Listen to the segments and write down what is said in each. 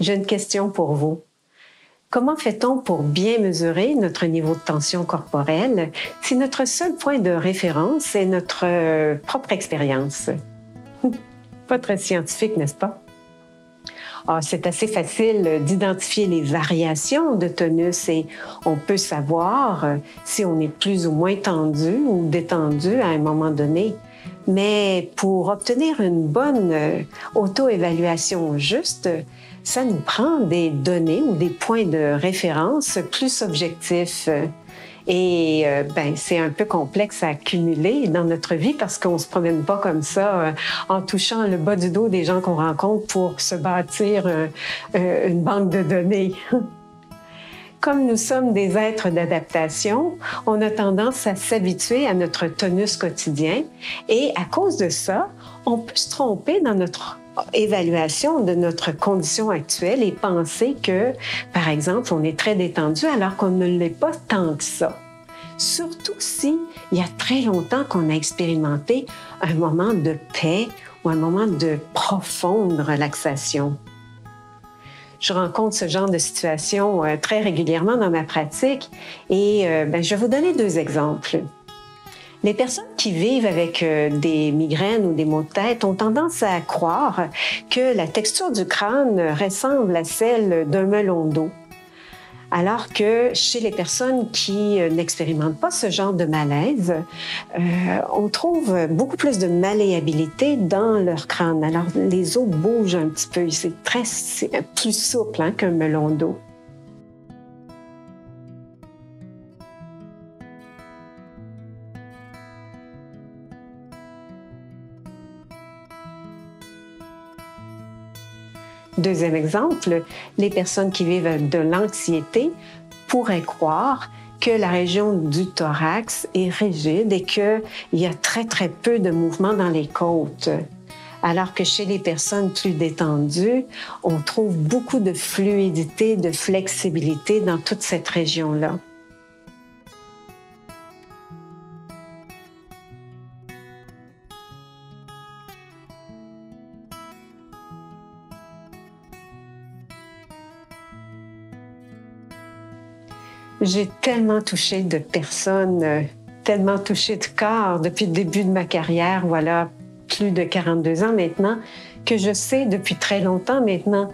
J'ai une question pour vous. Comment fait-on pour bien mesurer notre niveau de tension corporelle si notre seul point de référence est notre propre expérience? Pas très scientifique, n'est-ce pas? C'est assez facile d'identifier les variations de tonus et on peut savoir si on est plus ou moins tendu ou détendu à un moment donné. Mais pour obtenir une bonne auto-évaluation juste, ça nous prend des données ou des points de référence plus objectifs. Et c'est un peu complexe à accumuler dans notre vie parce qu'on ne se promène pas comme ça en touchant le bas du dos des gens qu'on rencontre pour se bâtir une banque de données. Comme nous sommes des êtres d'adaptation, on a tendance à s'habituer à notre tonus quotidien et à cause de ça, on peut se tromper dans notre évaluation de notre condition actuelle et penser que, par exemple, on est très détendu alors qu'on ne l'est pas tant que ça. Surtout si il y a très longtemps qu'on a expérimenté un moment de paix ou un moment de profonde relaxation. Je rencontre ce genre de situation très régulièrement dans ma pratique et je vais vous donner 2 exemples. Les personnes qui vivent avec des migraines ou des maux de tête ont tendance à croire que la texture du crâne ressemble à celle d'un melon d'eau. Alors que chez les personnes qui n'expérimentent pas ce genre de malaise, on trouve beaucoup plus de malléabilité dans leur crâne. Alors, les os bougent un petit peu. C'est plus souple qu'un melon d'eau. Deuxième exemple, les personnes qui vivent de l'anxiété pourraient croire que la région du thorax est rigide et qu'il y a très, très peu de mouvement dans les côtes. Alors que chez les personnes plus détendues, on trouve beaucoup de fluidité, de flexibilité dans toute cette région-là. J'ai tellement touché de personnes, tellement touché de corps depuis le début de ma carrière, voilà, plus de 42 ans maintenant, que je sais depuis très longtemps maintenant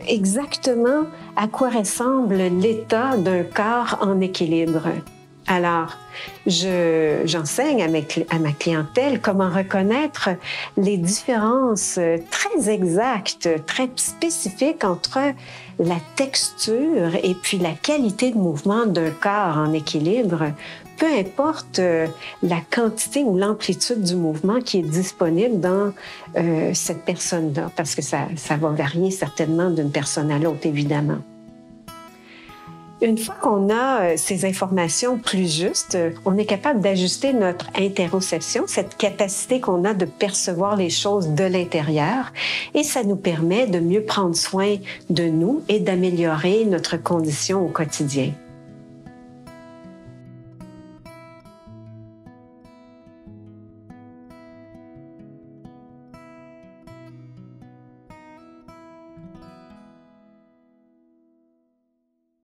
exactement à quoi ressemble l'état d'un corps en équilibre. Alors, j'enseigne à ma clientèle comment reconnaître les différences très exactes, très spécifiques entre la texture et puis la qualité de mouvement d'un corps en équilibre, peu importe la quantité ou l'amplitude du mouvement qui est disponible dans cette personne-là, parce que ça va varier certainement d'une personne à l'autre, évidemment. Une fois qu'on a ces informations plus justes, on est capable d'ajuster notre interoception, cette capacité qu'on a de percevoir les choses de l'intérieur, et ça nous permet de mieux prendre soin de nous et d'améliorer notre condition au quotidien.